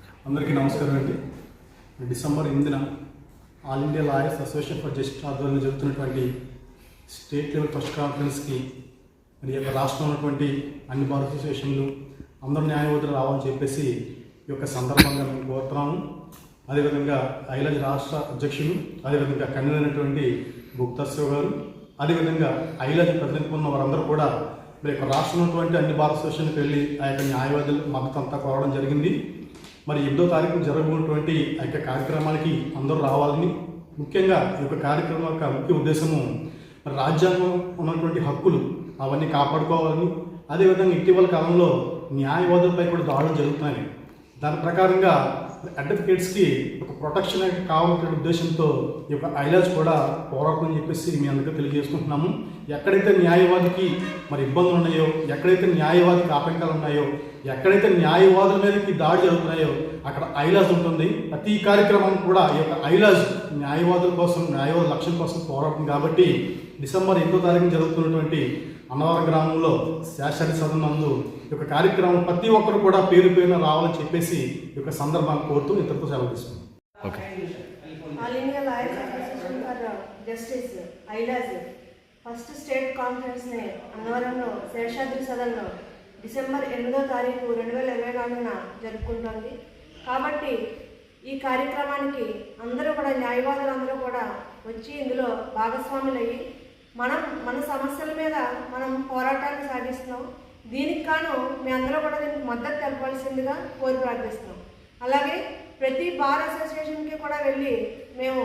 అందరికీ నమస్కారం అండి. డిసెంబర్ 8న all India lawyers association for justice ఆధ్వర్యంలో జరుగుతున్నటువంటి స్టేట్ లెవెల్ ఫస్ట్ కాన్ఫరెన్స్కి మరి యొక్క రాష్ట్రంలో ఉన్నటువంటి అన్ని బార్ అసోసియేషన్లు అందరూ న్యాయవాదులు రావాలని చెప్పేసి ఈ యొక్క సందర్భంగా మేము కోరుతున్నాము. అదేవిధంగా ఐలాజ్ రాష్ట్ర అధ్యక్షులు, అదేవిధంగా కన్వీనర్ అయినటువంటి గుప్తాశివ్ గారు, అదేవిధంగా ఐలాజ్ ప్రతినిధి ఉన్న వారందరూ కూడా మరి యొక్క రాష్ట్రంలో ఉన్నటువంటి అన్ని బార్ అసోసియేషన్కి వెళ్ళి ఆ యొక్క న్యాయవాదులు మద్దతు అంతా కోరడం జరిగింది. మరి 8వ తారీఖున జరగబోయేటువంటి ఆ యొక్క కార్యక్రమానికి అందరూ రావాలని, ముఖ్యంగా ఈ యొక్క కార్యక్రమం యొక్క ముఖ్య ఉద్దేశము మరి రాజ్యాంగం ఉన్నటువంటి హక్కులు అవన్నీ కాపాడుకోవాలని, అదేవిధంగా ఇటీవల కాలంలో న్యాయవాదులపై కూడా దాడులు జరుగుతున్నాయి. దాని ప్రకారంగా అడ్వకేట్స్కి ఒక ప్రొటెక్షన్ కావాలనే ఉద్దేశంతో ఈ యొక్క ఐలాజ్ కూడా పోరాటం అని చెప్పేసి మీ అందరికీ తెలియజేసుకుంటున్నాము. ఎక్కడైతే న్యాయవాదికి మరి ఇబ్బందులు ఉన్నాయో, ఎక్కడైతే న్యాయవాదికి ఆటంకాలు ఉన్నాయో, ఎక్కడైతే న్యాయవాదుల మీదకి దాడి జరుగుతున్నాయో అక్కడ ఐలాజ్ ఉంటుంది. ప్రతి కార్యక్రమం కూడా ఈ యొక్క ఐలాజ్ న్యాయవాదుల కోసం, న్యాయవాదుల లక్ష్యం కోసం పోరాటం. కాబట్టి డిసెంబర్ 8వ తారీఖున జరుగుతున్నటువంటి అన్నవరం గ్రామంలో శేషాద్రి సదన్ నందు ఈ యొక్క కార్యక్రమం ప్రతి ఒక్కరు కూడా పేరు పేరున రావాలని చెప్పేసి ఈ యొక్క సందర్భాన్ని కోరుతూ ఇంతకు సెలవు తీసుకున్నాం. All India lawyers association for justice AILAJ first state కాన్ఫరెన్స్ని అన్నవరంలో శేషాద్రి సదన్లో డిసెంబర్ 8వ తారీఖు 2024న జరుపుకుంటోంది. కాబట్టి ఈ కార్యక్రమానికి అందరూ కూడా న్యాయవాదులందరూ కూడా వచ్చి ఇందులో భాగస్వాములయ్యి మన సమస్యల మీద మనం పోరాటాన్ని సాగిస్తున్నాం. దీనికి గాను మీ అందరూ కూడా దీనికి మద్దతు తెలపాల్సిందిగా కోరి ప్రార్థిస్తున్నాం. అలాగే ప్రతి బార్ అసోసియేషన్కి కూడా వెళ్ళి మేము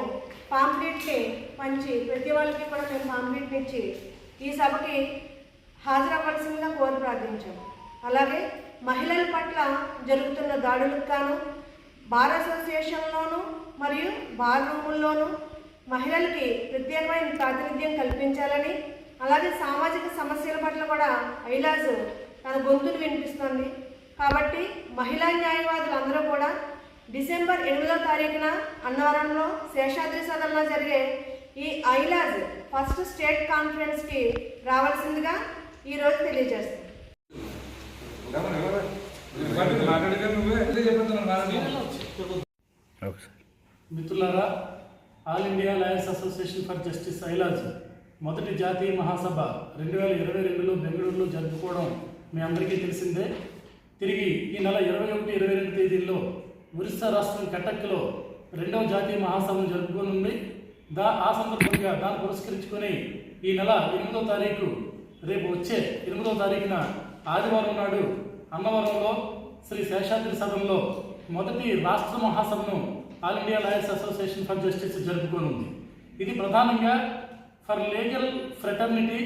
పాంప్లెట్ని పంచి ప్రతి వాళ్ళకి కూడా మేము పాంప్లెట్ని ఇచ్చి ఈ సభకి హాజరవ్వాల్సిందిగా కోరి ప్రార్థించాము. అలాగే మహిళల పట్ల జరుగుతున్న దాడులకు గాను బార్ అసోసియేషన్లోను మరియు బార్ రూముల్లోనూ మహిళలకి ప్రత్యేకమైన ప్రాతినిధ్యం కల్పించాలని, అలాగే సామాజిక సమస్యల పట్ల కూడా ఐలాజ్ తన గొంతును వినిపిస్తుంది. కాబట్టి మహిళా న్యాయవాదులు అందరూ కూడా డిసెంబర్ 8వ తారీఖున అన్నవరంలో శేషాద్రి సదన్లో జరిగే ఈ ఐలాజ్ ఫస్ట్ స్టేట్ కాన్ఫరెన్స్కి రావాల్సిందిగా ఈరోజు తెలియజేస్తాం. మిత్రులారా, all India lawyers association for justice AILAJ మొదటి జాతీయ మహాసభ 2022లో బెంగళూరులో జరుపుకోవడం మీ అందరికీ తెలిసిందే. తిరిగి ఈ నెల 21, 22 తేదీల్లో ఒరిస్సా రాష్ట్రం కటక్లో 2వ జాతీయ మహాసభను జరుపుకోనుంది. ఆ సందర్భంగా దాన్ని పురస్కరించుకొని ఈ నెల 8వ తారీఖు, రేపు వచ్చే 8వ తారీఖున ఆదివారం నాడు అన్నవరంలో శ్రీ శేషాద్రి సదన్లో మొదటి రాష్ట్ర మహాసభను all India lawyers association for justice జరుపుకోనుంది. ఇది ప్రధానంగా for legal fraternity,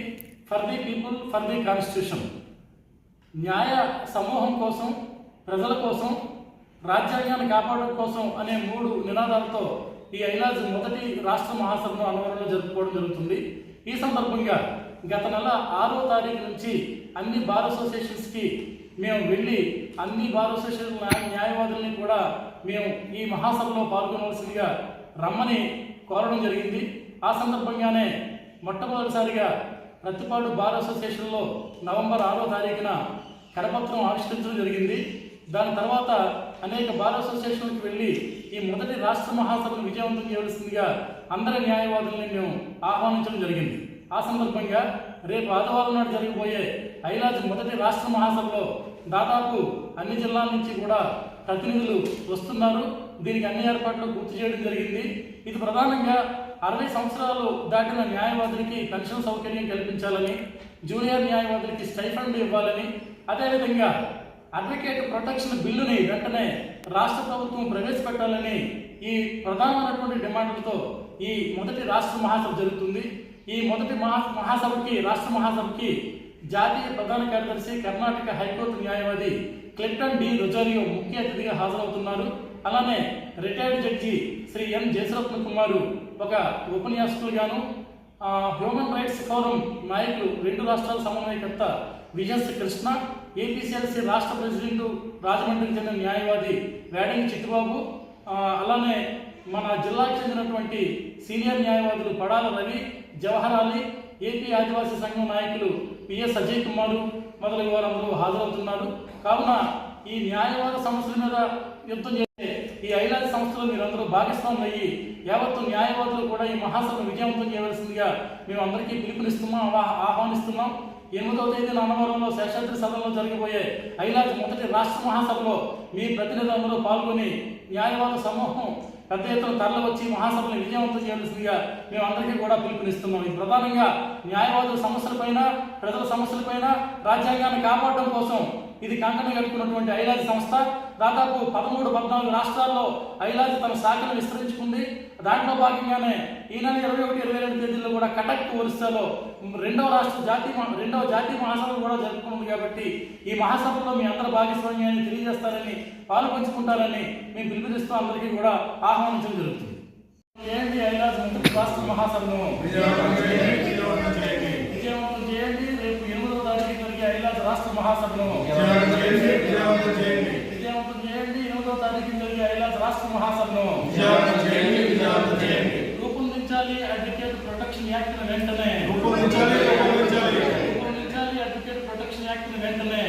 for the people, for the constitution, న్యాయ సమూహం కోసం, ప్రజల కోసం, రాజ్యాంగాన్ని కాపాడడం కోసం అనే 3 నినాదాలతో ఈ ఐలాజ్ మొదటి రాష్ట్ర మహాసభను అన్నవరంలో జరుపుకోవడం జరుగుతుంది. ఈ సందర్భంగా గత నెల 6వ తారీఖు నుంచి అన్ని బార్ అసోసియేషన్స్కి మేము వెళ్ళి అన్ని బార్ అసోసియేషన్ న్యాయవాదుల్ని కూడా మేము ఈ మహాసభలో పాల్గొనవలసిందిగా రమ్మని కోరడం జరిగింది. ఆ సందర్భంగానే మొట్టమొదటిసారిగా ప్రతిపాడు బార్ అసోసియేషన్లో నవంబర్ 6వ తారీఖున కరపత్రం ఆవిష్కరించడం జరిగింది. దాని తర్వాత అనేక బార్ అసోసియేషన్లకు వెళ్ళి ఈ మొదటి రాష్ట్ర మహాసభను విజయవంతం చేయవలసిందిగా అందరి న్యాయవాదుల్ని మేము ఆహ్వానించడం జరిగింది. ఆ సందర్భంగా రేపు ఆదివారం నాడు జరిగిపోయే ఐలాజ్ మొదటి రాష్ట్ర మహాసభలో దాదాపు అన్ని జిల్లాల నుంచి కూడా ప్రతినిధులు వస్తున్నారు. దీనికి అన్ని ఏర్పాట్లు పూర్తి చేయడం జరిగింది. ఇది ప్రధానంగా 60 సంవత్సరాలు దాటిన న్యాయవాదులకి పెన్షన్ సౌకర్యం కల్పించాలని, జూనియర్ న్యాయవాదులకి స్టైఫండ్ ఇవ్వాలని, అదేవిధంగా అడ్వకేట్ ప్రొటెక్షన్ బిల్లుని వెంటనే రాష్ట్ర ప్రభుత్వం ప్రవేశపెట్టాలని ఈ ప్రధానమైనటువంటి డిమాండ్లతో ఈ మొదటి రాష్ట్ర మహాసభ జరుగుతుంది. ఈ మొదటి మహాసభకి, రాష్ట్ర మహాసభకి జాతీయ ప్రధాన కార్యదర్శి, కర్ణాటక హైకోర్టు న్యాయవాది క్లిప్టన్ డి రొజారియో ముఖ్య అతిథిగా హాజరవుతున్నారు. అలానే రిటైర్డ్ జడ్జి శ్రీ ఎన్ జయసరత్న కుమారు ఒక ఉపన్యాసకులుగాను, హ్యూమన్ రైట్స్ ఫోరం నాయకులు 2 రాష్ట్రాల సమన్వయకర్త విజయస్ కృష్ణ, ఏపీసీఎల్సీ రాష్ట్ర ప్రెసిడెంట్ రాజమండ్రికి చెందిన న్యాయవాది వేడంగి చిట్టుబాబు, అలానే మన జిల్లాకు చెందినటువంటి సీనియర్ న్యాయవాదులు పడాల రవి, జవహర్ అలీ, ఏపీ ఆదివాసీ సంఘం నాయకులు పిఎస్ అజయ్ కుమారు మొదలగు వారందరూ హాజరవుతున్నారు. కావున ఈ న్యాయవాద సమస్యల మీద యుద్ధం ఈ ఐలాజ్ సంస్థలో మీరందరూ భాగస్వాములు అయ్యి యావత్తు న్యాయవాదులు కూడా ఈ మహాసభను విజయవంతం చేయవలసిందిగా మేము అందరికీ పిలుపునిస్తున్నాం, ఆహ్వానిస్తున్నాం. 8వ తేదీన అన్నవరంలో శేషాద్రి సదనంలో జరగబోయే ఐలాజ్ మొదటి రాష్ట్ర మహాసభలో మీ ప్రతినిధులందరూ పాల్గొని న్యాయవాద సమూహం పెద్ద ఎత్తున తరలి వచ్చి మహాసభను విజయవంతం చేయవలసిందిగా మేము అందరికీ కూడా పిలుపునిస్తున్నాం. ఇది ప్రధానంగా న్యాయవాదుల సమస్యలపైన, ప్రజల సమస్యలపైన, రాజ్యాంగాన్ని కాపాడడం కోసం ఇది కంకణం కట్టుకున్నటువంటి ఐలాజ్ సంస్థ దాదాపు 13-14 రాష్ట్రాల్లో ఐలాజ్ తన శాఖను విస్తరించుకుంది. దాంట్లో భాగంగానే ఈ నెల 21-22 తేదీల్లో కూడా కటక్ ఒరిస్సాలో రెండవ జాతీయ మహాసభ కూడా జరుపుకుంది. కాబట్టి ఈ మహాసభలో మీ అందరి భాగస్వామ్యాన్ని తెలియజేస్తారని, పాల్పంచుకుంటారని మేము పిలుపునిస్తూ అందరికీ కూడా ఆహ్వానించడం జరుగుతుంది. ఏంటి ఐలాజ్ మొదటి రాష్ట్ర మహాసభను విజయవంతం చేయండి. రేపు 8వ తారీఖు జరిగే ఐలాజ్ రాష్ట్ర మహాసభను విజయవంతం చేయండి. 8వ తారీఖు జరిగే ఐలాజ్ రాష్ట్ర మహాసభను రూపొందించాలి. అడ్వకేట్ ప్రొటెక్షన్ యాక్ట్ వెంటనే రూపొందించాలి. అడ్వకేట్ ప్రొటెక్షన్ యాక్ట్ వెంటనే